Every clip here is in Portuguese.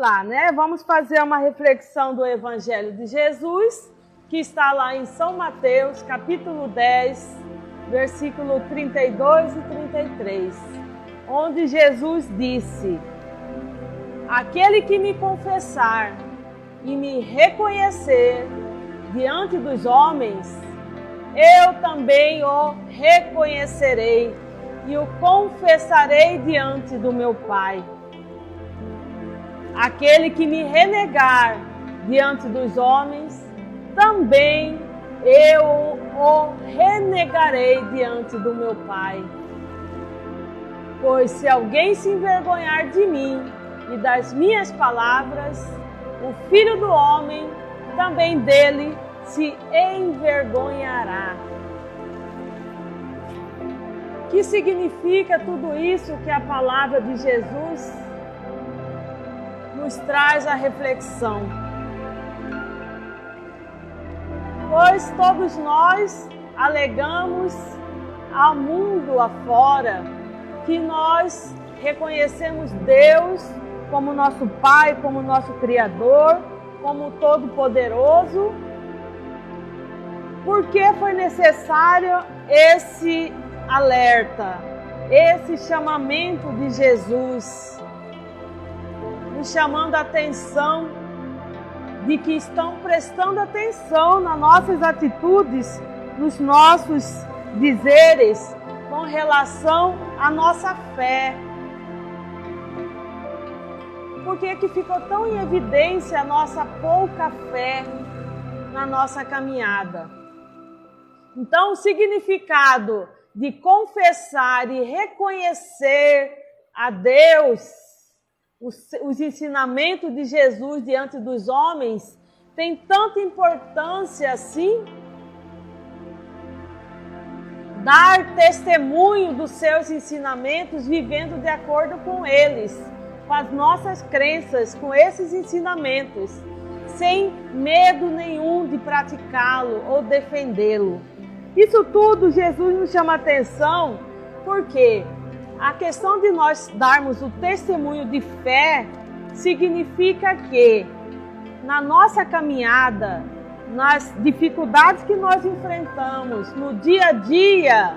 lá, né? Vamos fazer uma reflexão do Evangelho de Jesus, que está lá em São Mateus, capítulo 10, versículo 32 e 33, onde Jesus disse: aquele que me confessar e me reconhecer diante dos homens, eu também o reconhecerei e o confessarei diante do meu Pai. Aquele que me renegar diante dos homens, também eu o renegarei diante do meu Pai. Pois se alguém se envergonhar de mim e das minhas palavras, o Filho do Homem também dele se envergonhará. O que significa tudo isso que a palavra de Jesus nos traz a reflexão? Pois todos nós alegamos ao mundo afora que nós reconhecemos Deus como nosso Pai, como nosso Criador, como Todo-Poderoso. Por que foi necessário esse alerta, esse chamamento de Jesus, nos chamando a atenção de que estão prestando atenção nas nossas atitudes, nos nossos dizeres com relação à nossa fé? Por que que ficou tão em evidência a nossa pouca fé na nossa caminhada? Então, o significado de confessar e reconhecer a Deus, os ensinamentos de Jesus diante dos homens, tem tanta importância assim? Dar testemunho dos seus ensinamentos, vivendo de acordo com eles, com as nossas crenças, com esses ensinamentos, sem medo nenhum de praticá-lo ou defendê-lo. Isso tudo Jesus nos chama a atenção, porque a questão de nós darmos o testemunho de fé significa que na nossa caminhada, nas dificuldades que nós enfrentamos no dia a dia,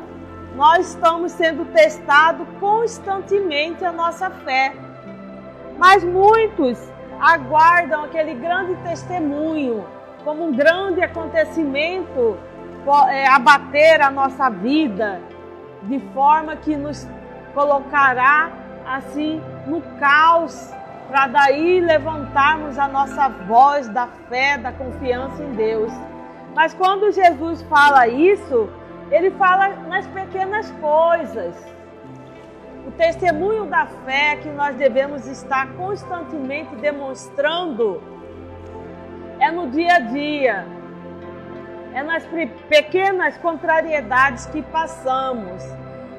nós estamos sendo testados constantemente a nossa fé. Mas muitos aguardam aquele grande testemunho como um grande acontecimento abater a nossa vida, de forma que nos colocará assim no caos, para daí levantarmos a nossa voz da fé, da confiança em Deus. Mas quando Jesus fala isso, ele fala nas pequenas coisas. O testemunho da fé que nós devemos estar constantemente demonstrando é no dia a dia, é nas pequenas contrariedades que passamos.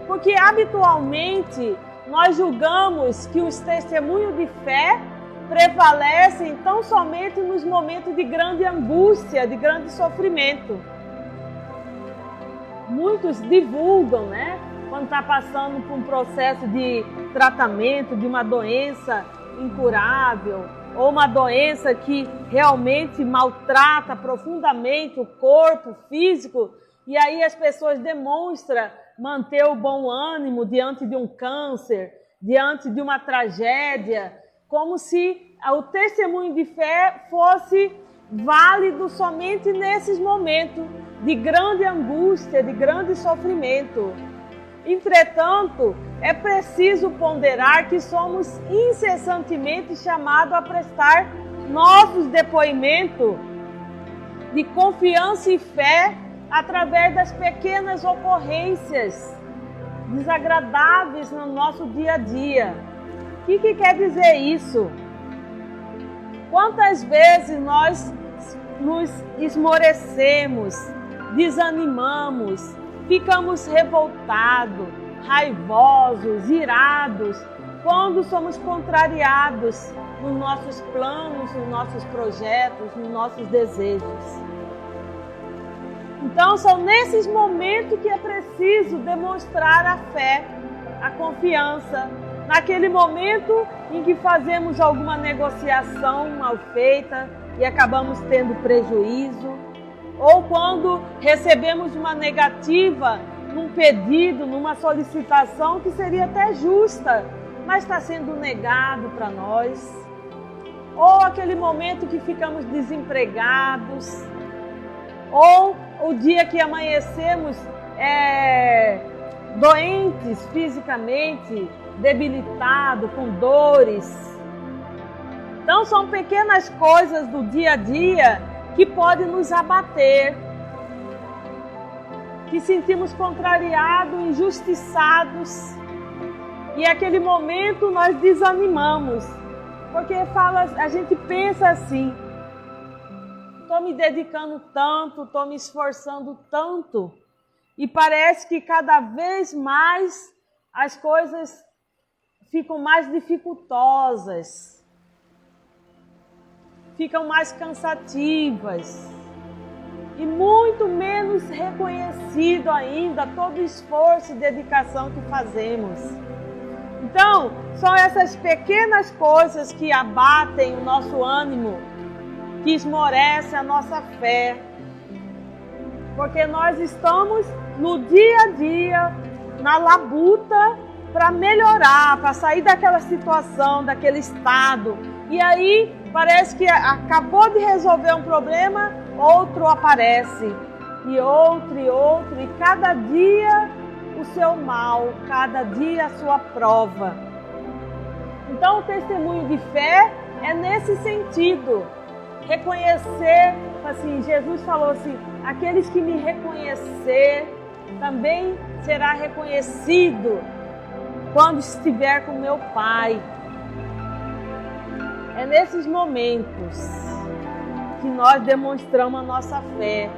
Porque habitualmente nós julgamos que os testemunhos de fé prevalecem tão somente nos momentos de grande angústia, de grande sofrimento. Muitos divulgam, né? Quando está passando por um processo de tratamento de uma doença incurável, ou uma doença que realmente maltrata profundamente o corpo físico, e aí as pessoas demonstram manter o bom ânimo diante de um câncer, diante de uma tragédia, como se o testemunho de fé fosse válido somente nesses momentos de grande angústia, de grande sofrimento. Entretanto, é preciso ponderar que somos incessantemente chamados a prestar nossos depoimentos de confiança e fé através das pequenas ocorrências desagradáveis no nosso dia a dia. O que quer dizer isso? Quantas vezes nós nos esmorecemos, desanimamos, ficamos revoltados, raivosos, irados, quando somos contrariados nos nossos planos, nos nossos projetos, nos nossos desejos. Então, são nesses momentos que é preciso demonstrar a fé, a confiança, naquele momento em que fazemos alguma negociação mal feita e acabamos tendo prejuízo, ou quando recebemos uma negativa num pedido, numa solicitação que seria até justa, mas está sendo negado para nós, ou aquele momento que ficamos desempregados, ou o dia que amanhecemos doentes fisicamente, debilitados, com dores. Então são pequenas coisas do dia a dia que podem nos abater, que sentimos contrariados, injustiçados, e naquele momento nós desanimamos, porque a gente pensa assim: estou me dedicando tanto, estou me esforçando tanto, e parece que cada vez mais as coisas ficam mais dificultosas, ficam mais cansativas, e muito menos reconhecido ainda todo o esforço e dedicação que fazemos. Então, são essas pequenas coisas que abatem o nosso ânimo, que esmorecem a nossa fé, porque nós estamos no dia a dia, na labuta, para melhorar, para sair daquela situação, daquele estado. E aí, parece que acabou de resolver um problema, outro aparece, e outro, e cada dia o seu mal, cada dia a sua prova. Então, o testemunho de fé é nesse sentido, reconhecer, assim, Jesus falou assim: aqueles que me reconhecer também será reconhecido quando estiver com meu Pai. É nesses momentos que nós demonstramos a nossa fé,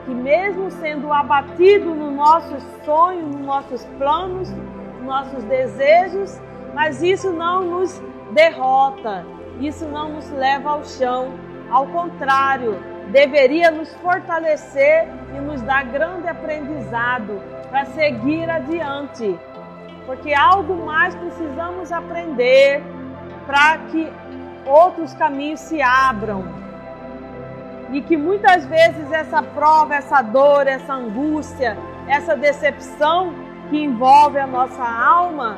que mesmo sendo abatido nos nossos sonhos, nos nossos planos, nos nossos desejos, mas isso não nos derrota, isso não nos leva ao chão. Ao contrário, deveria nos fortalecer e nos dar grande aprendizado para seguir adiante, porque algo mais precisamos aprender para que outros caminhos se abram, e que muitas vezes essa prova, essa dor, essa angústia, essa decepção que envolve a nossa alma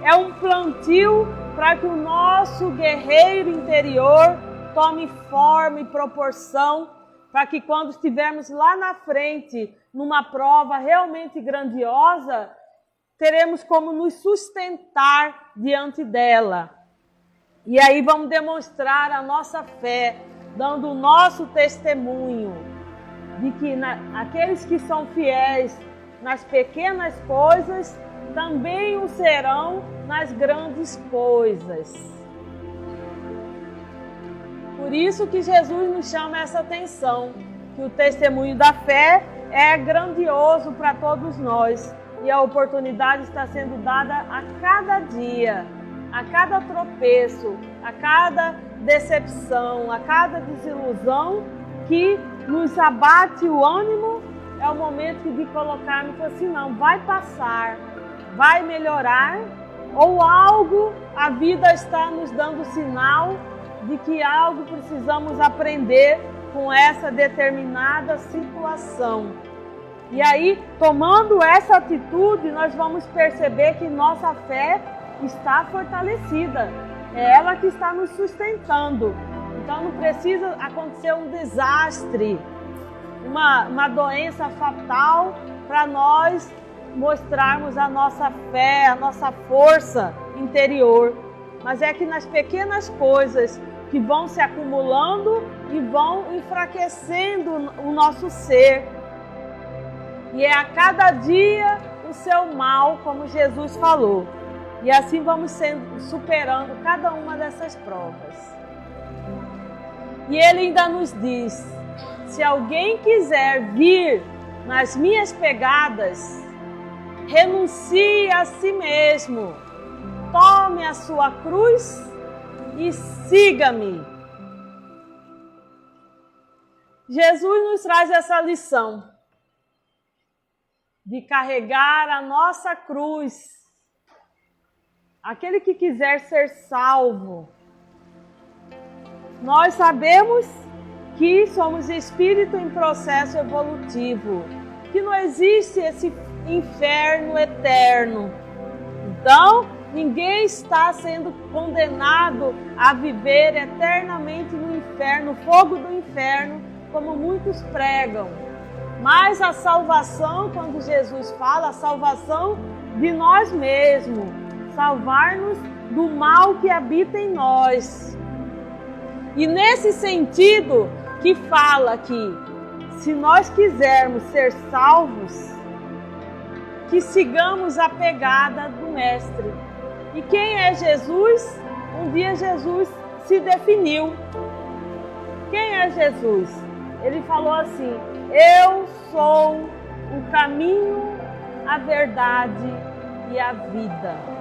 é um plantio para que o nosso guerreiro interior tome forma e proporção, para que quando estivermos lá na frente, numa prova realmente grandiosa, teremos como nos sustentar diante dela. E aí vamos demonstrar a nossa fé, dando o nosso testemunho de que aqueles que são fiéis nas pequenas coisas, também o serão nas grandes coisas. Por isso que Jesus nos chama essa atenção, que o testemunho da fé é grandioso para todos nós, e a oportunidade está sendo dada a cada dia, a cada tropeço, a cada decepção, a cada desilusão que nos abate o ânimo. É o momento de colocarmos assim: não, vai passar, vai melhorar, ou algo, a vida está nos dando sinal de que algo precisamos aprender com essa determinada situação. E aí, tomando essa atitude, nós vamos perceber que nossa fé está fortalecida. É ela que está nos sustentando. Então não precisa acontecer um desastre, uma doença fatal, para nós mostrarmos a nossa fé, a nossa força interior. Mas é que nas pequenas coisas que vão se acumulando e vão enfraquecendo o nosso ser. E é a cada dia o seu mal, como Jesus falou. E assim vamos superando cada uma dessas provas. E ele ainda nos diz: se alguém quiser vir nas minhas pegadas, renuncie a si mesmo, tome a sua cruz e siga-me. Jesus nos traz essa lição de carregar a nossa cruz, aquele que quiser ser salvo. Nós sabemos que somos espírito em processo evolutivo, que não existe esse inferno eterno. Então, ninguém está sendo condenado a viver eternamente no inferno, fogo do inferno, como muitos pregam. Mas a salvação, quando Jesus fala, a salvação de nós mesmos, salvar-nos do mal que habita em nós. E nesse sentido que fala que, se nós quisermos ser salvos, que sigamos a pegada do Mestre. E quem é Jesus? Um dia Jesus se definiu. Quem é Jesus? Ele falou assim: eu sou o caminho, a verdade e a vida.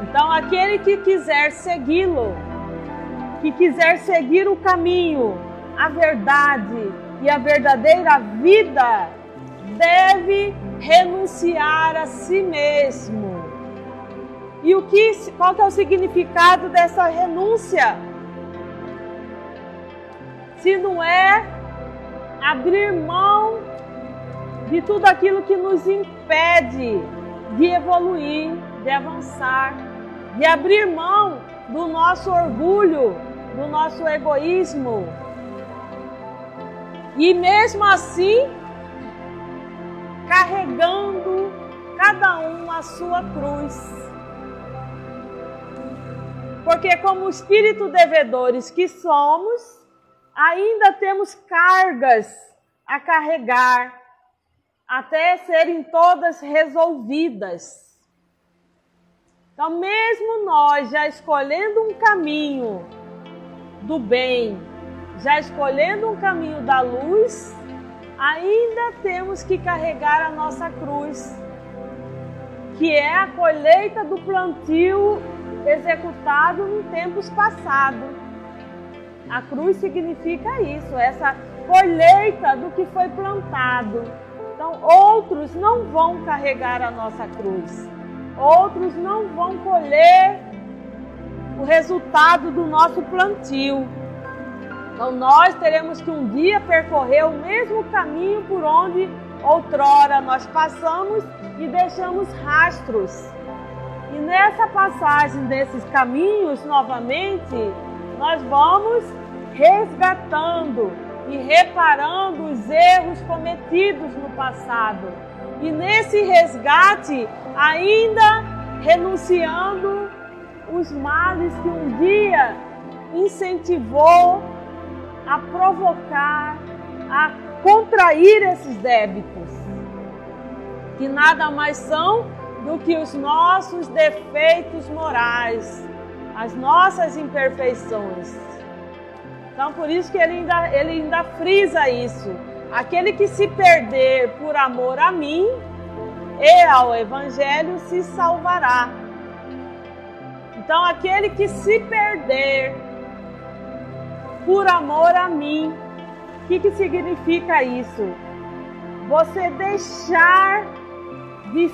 Então, aquele que quiser segui-lo, que quiser seguir o caminho, a verdade e a verdadeira vida, deve renunciar a si mesmo. E qual que é o significado dessa renúncia? Se não é abrir mão de tudo aquilo que nos impede de evoluir, de avançar, de abrir mão do nosso orgulho, do nosso egoísmo. E mesmo assim, carregando cada um a sua cruz. Porque como espírito devedores que somos, ainda temos cargas a carregar, até serem todas resolvidas. Então, mesmo nós já escolhendo um caminho do bem, já escolhendo um caminho da luz, ainda temos que carregar a nossa cruz, que é a colheita do plantio executado em tempos passados. A cruz significa isso, essa colheita do que foi plantado. Então, outros não vão carregar a nossa cruz. Outros não vão colher o resultado do nosso plantio. Então, nós teremos que um dia percorrer o mesmo caminho por onde outrora nós passamos e deixamos rastros. E nessa passagem desses caminhos, novamente, nós vamos resgatando e reparando os erros cometidos no passado. E nesse resgate, ainda renunciando os males que um dia incentivou a provocar, a contrair esses débitos, que nada mais são do que os nossos defeitos morais, as nossas imperfeições. Então, por isso que ele ainda frisa isso. Aquele que se perder por amor a mim e ao Evangelho se salvará. Então, aquele que se perder por amor a mim, o que significa isso? Você deixar de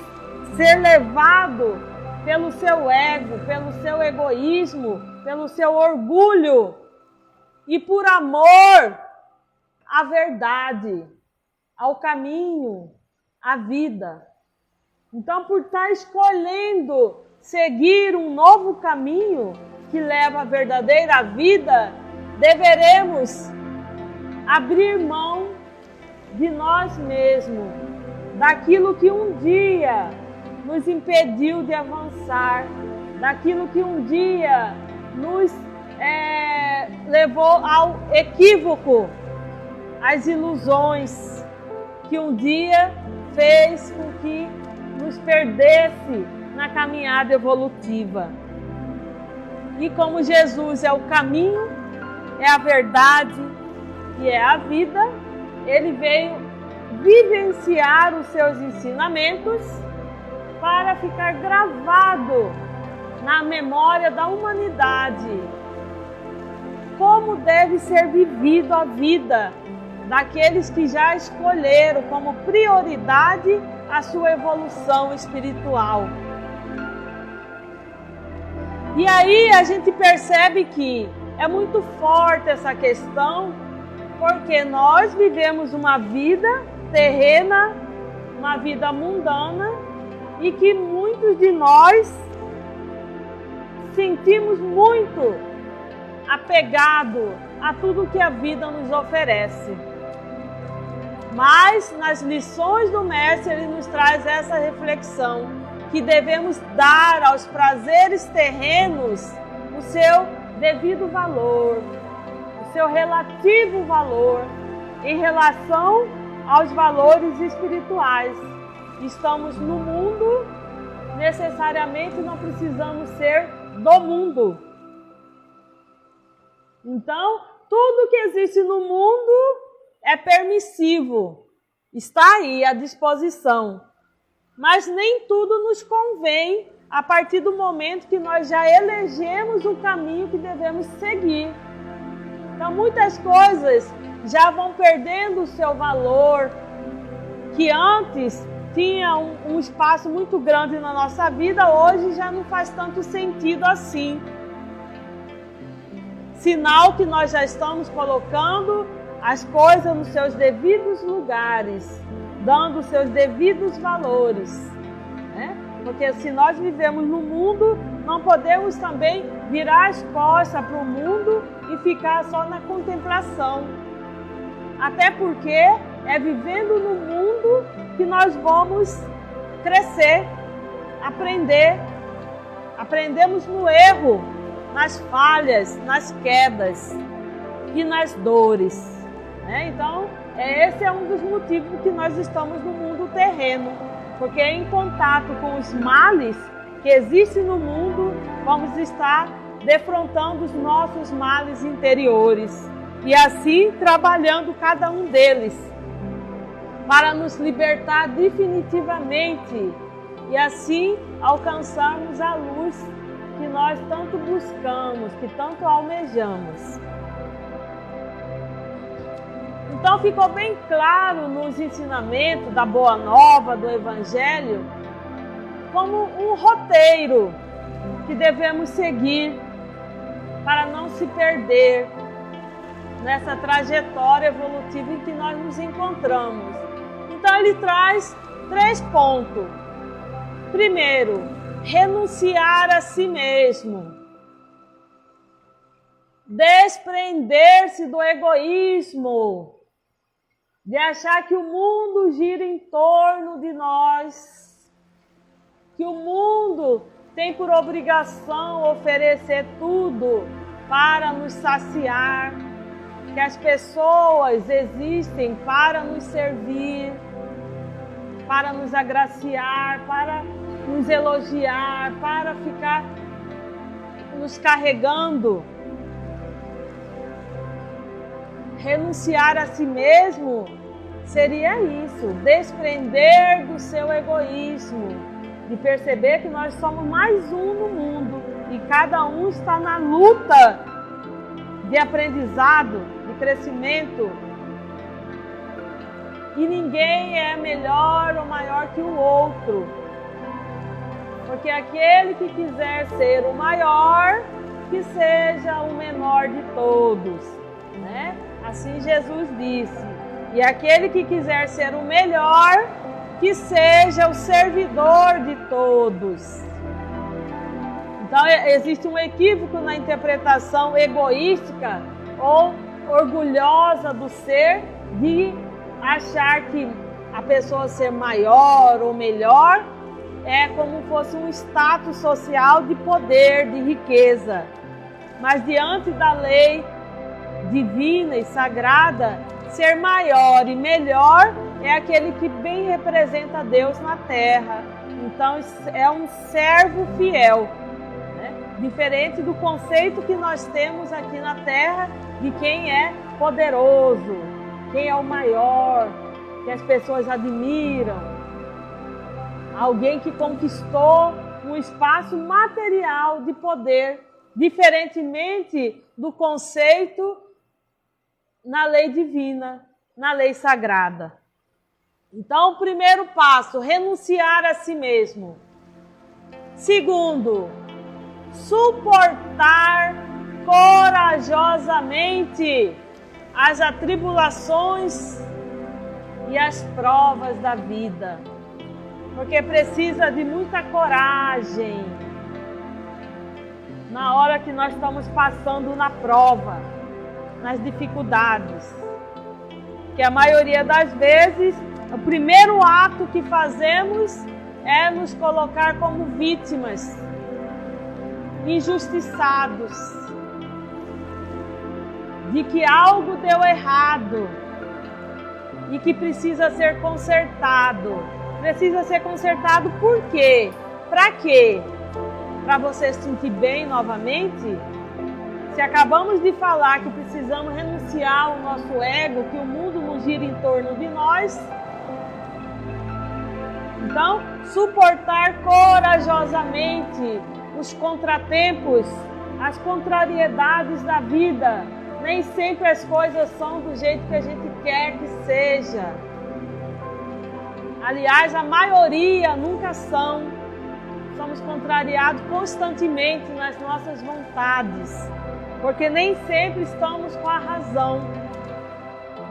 ser levado pelo seu ego, pelo seu egoísmo, pelo seu orgulho, e por amor à verdade, ao caminho, à vida. Então, por estar escolhendo seguir um novo caminho que leva à verdadeira vida, deveremos abrir mão de nós mesmos, daquilo que um dia nos impediu de avançar, daquilo que um dia nos levou ao equívoco, às ilusões, que um dia fez com que nos perdesse na caminhada evolutiva. E como Jesus é o caminho, é a verdade e é a vida, ele veio vivenciar os seus ensinamentos para ficar gravado na memória da humanidade como deve ser vivido a vida daqueles que já escolheram como prioridade a sua evolução espiritual. E aí a gente percebe que é muito forte essa questão, porque nós vivemos uma vida terrena, uma vida mundana, e que muitos de nós sentimos muito apegado a tudo que a vida nos oferece. Mas nas lições do Mestre ele nos traz essa reflexão, que devemos dar aos prazeres terrenos o seu devido valor, o seu relativo valor em relação aos valores espirituais. Estamos no mundo, necessariamente não precisamos ser do mundo. Então, tudo que existe no mundo é permissivo, está aí à disposição. Mas nem tudo nos convém a partir do momento que nós já elegemos o caminho que devemos seguir. Então, muitas coisas já vão perdendo o seu valor, que antes tinha um espaço muito grande na nossa vida, hoje já não faz tanto sentido assim. Sinal que nós já estamos colocando as coisas nos seus devidos lugares, dando os seus devidos valores, né? Porque se nós vivemos no mundo, não podemos também virar as costas para o mundo e ficar só na contemplação. Até porque é vivendo no mundo que nós vamos crescer, aprender. Aprendemos no erro, nas falhas, nas quedas e nas dores, né? Então, esse é um dos motivos que nós estamos no mundo terreno, porque em contato com os males que existem no mundo, vamos estar defrontando os nossos males interiores e assim trabalhando cada um deles para nos libertar definitivamente e assim alcançarmos a luz que nós tanto buscamos, que tanto almejamos. Então ficou bem claro nos ensinamentos da Boa Nova, do Evangelho, como um roteiro que devemos seguir para não se perder nessa trajetória evolutiva em que nós nos encontramos. Então ele traz 3 pontos. Primeiro, renunciar a si mesmo. Desprender-se do egoísmo, de achar que o mundo gira em torno de nós, que o mundo tem por obrigação oferecer tudo para nos saciar, que as pessoas existem para nos servir, para nos agraciar, para nos elogiar, para ficar nos carregando. Renunciar a si mesmo seria isso, desprender do seu egoísmo, de perceber que nós somos mais um no mundo e cada um está na luta de aprendizado, de crescimento. E ninguém é melhor ou maior que o outro. Porque aquele que quiser ser o maior, que seja o menor de todos, né? Assim Jesus disse. E aquele que quiser ser o melhor, que seja o servidor de todos. Então existe um equívoco na interpretação egoística ou orgulhosa do ser, de achar que a pessoa ser maior ou melhor é como fosse um status social de poder, de riqueza. Mas diante da lei divina e sagrada, ser maior e melhor é aquele que bem representa Deus na terra. Então é um servo fiel, né? Diferente do conceito que nós temos aqui na terra de quem é poderoso, quem é o maior, que as pessoas admiram. Alguém que conquistou um espaço material de poder, diferentemente do conceito na lei divina, na lei sagrada. Então, o primeiro passo, renunciar a si mesmo. Segundo, suportar corajosamente as atribulações e as provas da vida, porque precisa de muita coragem na hora que nós estamos passando na prova, nas dificuldades, que a maioria das vezes o primeiro ato que fazemos é nos colocar como vítimas, injustiçados, de que algo deu errado e que precisa ser consertado. Precisa ser consertado por quê? Para quê? Para você se sentir bem novamente? Se acabamos de falar que precisamos renunciar ao nosso ego, que o mundo não gira em torno de nós, então, suportar corajosamente os contratempos, as contrariedades da vida. Nem sempre as coisas são do jeito que a gente quer que seja. Aliás, a maioria nunca são. Somos contrariados constantemente nas nossas vontades, porque nem sempre estamos com a razão.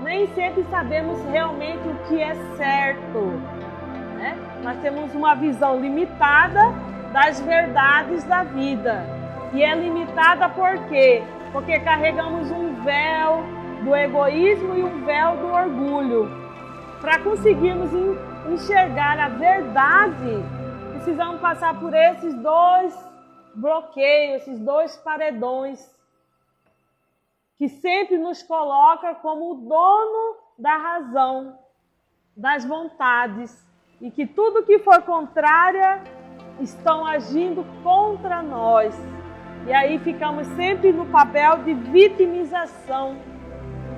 Nem sempre sabemos realmente o que é certo. Nós temos uma visão limitada das verdades da vida. E é limitada por quê? Porque carregamos um véu do egoísmo e um véu do orgulho. Para conseguirmos enxergar a verdade, precisamos passar por esses dois bloqueios, esses dois paredões, que sempre nos coloca como o dono da razão, das vontades. E que tudo que for contrária estão agindo contra nós. E aí ficamos sempre no papel de vitimização,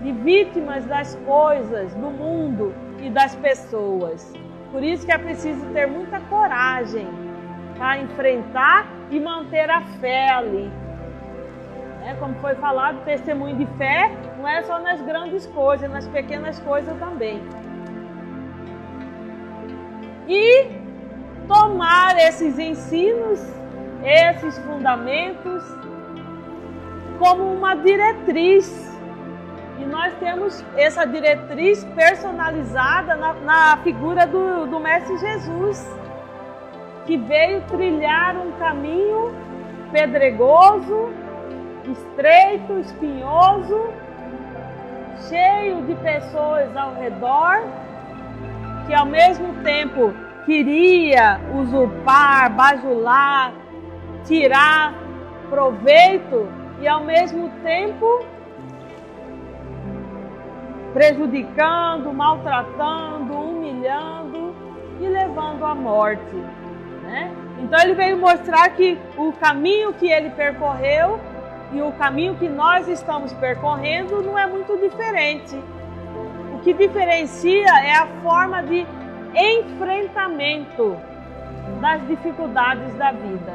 de vítimas das coisas, do mundo e das pessoas. Por isso que é preciso ter muita coragem para enfrentar e manter a fé ali. Como foi falado, testemunho de fé não é só nas grandes coisas, nas pequenas coisas também. E tomar esses ensinos, esses fundamentos, como uma diretriz. E nós temos essa diretriz personalizada na figura do Mestre Jesus, que veio trilhar um caminho pedregoso, estreito, espinhoso, cheio de pessoas ao redor, que ao mesmo tempo queria usurpar, bajular, tirar proveito e ao mesmo tempo prejudicando, maltratando, humilhando e levando à morte. Então ele veio mostrar que o caminho que ele percorreu e o caminho que nós estamos percorrendo não é muito diferente. O que diferencia é a forma de enfrentamento das dificuldades da vida.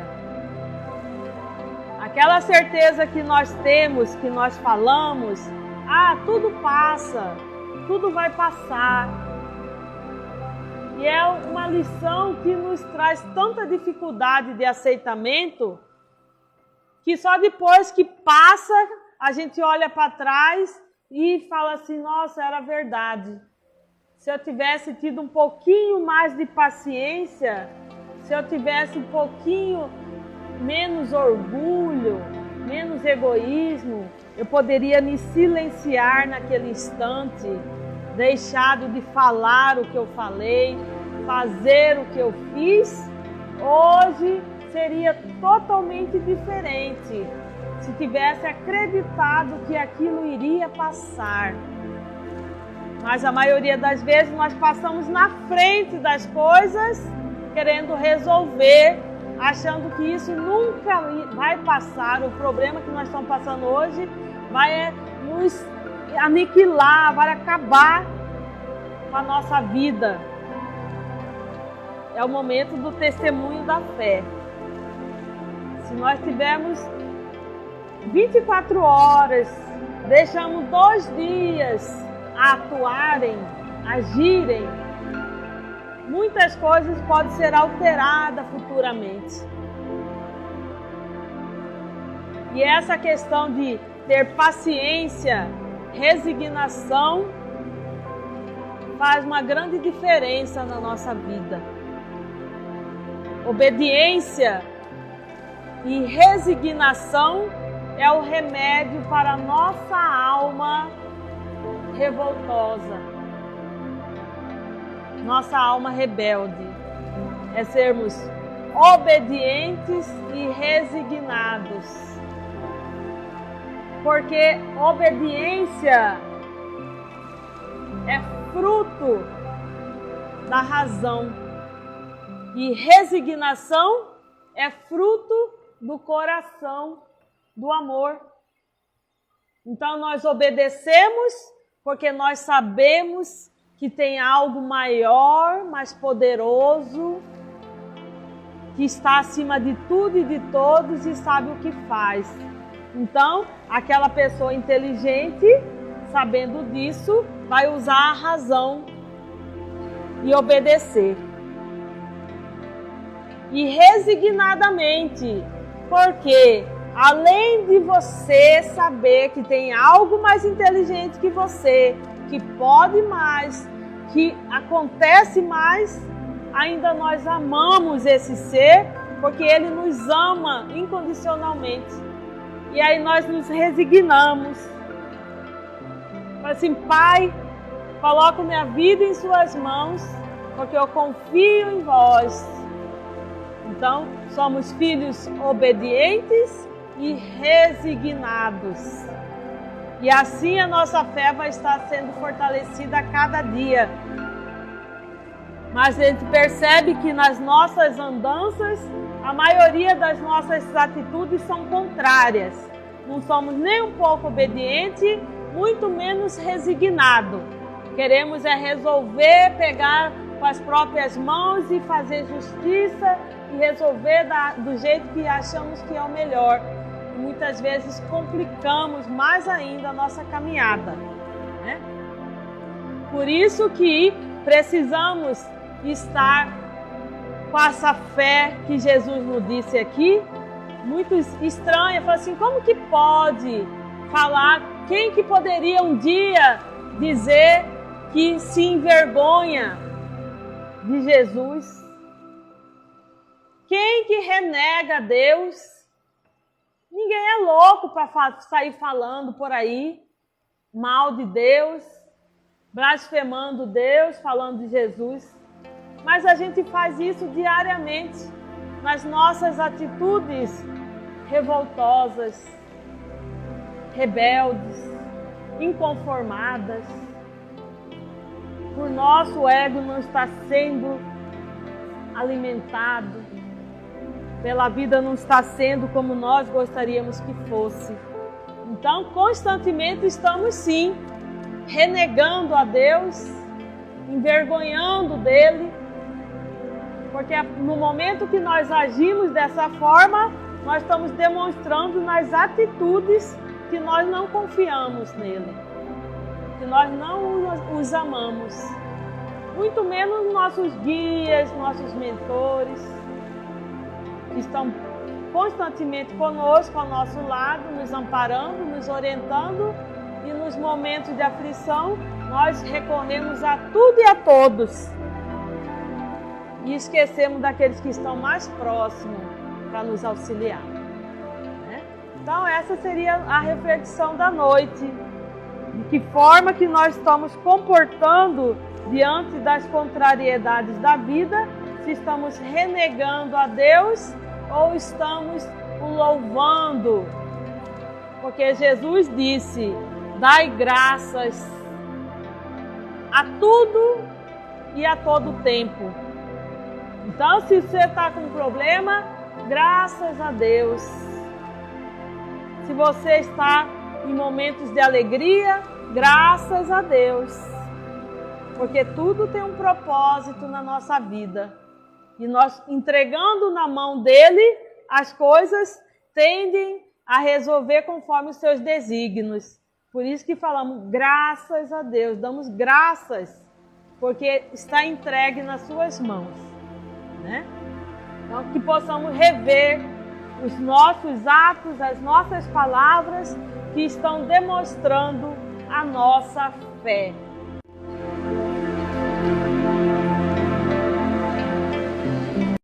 Aquela certeza que nós temos, que nós falamos, tudo passa, tudo vai passar. E é uma lição que nos traz tanta dificuldade de aceitamento, que só depois que passa, a gente olha para trás e fala assim, nossa, era verdade. Se eu tivesse tido um pouquinho mais de paciência, se eu tivesse um pouquinho menos orgulho, menos egoísmo, eu poderia me silenciar naquele instante, deixado de falar o que eu falei, fazer o que eu fiz. Hoje seria totalmente diferente se tivesse acreditado que aquilo iria passar. Mas a maioria das vezes nós passamos na frente das coisas, querendo resolver, achando que isso nunca vai passar. O problema que nós estamos passando hoje vai nos aniquilar, vai acabar com a nossa vida. É o momento do testemunho da fé. Se nós tivermos 24 horas, deixamos 2 dias a atuarem, agirem, muitas coisas podem ser alteradas futuramente. E essa questão de ter paciência, resignação, faz uma grande diferença na nossa vida. Obediência e resignação é o remédio para a nossa alma revoltosa, nossa alma rebelde. É sermos obedientes e resignados. Porque obediência é fruto da razão e resignação é fruto do coração, do amor. Então nós obedecemos porque nós sabemos que tem algo maior, mais poderoso, que está acima de tudo e de todos e sabe o que faz. Então, aquela pessoa inteligente, sabendo disso, vai usar a razão e obedecer. E resignadamente, porque além de você saber que tem algo mais inteligente que você, que pode mais, que acontece mais, ainda nós amamos esse ser, porque ele nos ama incondicionalmente. E aí nós nos resignamos. Fala assim, Pai, coloco minha vida em suas mãos, porque eu confio em vós. Então, somos filhos obedientes e resignados. E assim a nossa fé vai estar sendo fortalecida a cada dia. Mas a gente percebe que nas nossas andanças, a maioria das nossas atitudes são contrárias. Não somos nem um pouco obedientes, muito menos resignados. Queremos resolver, pegar com as próprias mãos e fazer justiça e resolver do jeito que achamos que é o melhor. E muitas vezes complicamos mais ainda a nossa caminhada, né? Por isso que precisamos estar com essa fé que Jesus nos disse aqui, muito estranha. Fala assim, como que pode falar, quem que poderia um dia dizer que se envergonha de Jesus? Quem que renega Deus? Ninguém é louco para sair falando por aí mal de Deus, blasfemando Deus, falando de Jesus. Mas a gente faz isso diariamente, nas nossas atitudes revoltosas, rebeldes, inconformadas. Por nosso ego não está sendo alimentado, pela vida não está sendo como nós gostaríamos que fosse. Então, constantemente estamos sim renegando a Deus, envergonhando dele, porque no momento que nós agimos dessa forma, nós estamos demonstrando nas atitudes que nós não confiamos nele, que nós não os amamos, muito menos nossos guias, nossos mentores, que estão constantemente conosco, ao nosso lado, nos amparando, nos orientando, e nos momentos de aflição, nós recorremos a tudo e a todos. E esquecemos daqueles que estão mais próximos para nos auxiliar, né? Então essa seria a reflexão da noite. De que forma que nós estamos comportando diante das contrariedades da vida, se estamos renegando a Deus ou estamos o louvando. Porque Jesus disse, dai graças a tudo e a todo tempo. Então, se você está com um problema, graças a Deus. Se você está em momentos de alegria, graças a Deus. Porque tudo tem um propósito na nossa vida. E nós entregando na mão dele, as coisas tendem a resolver conforme os seus desígnios. Por isso que falamos graças a Deus, damos graças, porque está entregue nas suas mãos, né? Então, que possamos rever os nossos atos, as nossas palavras que estão demonstrando a nossa fé.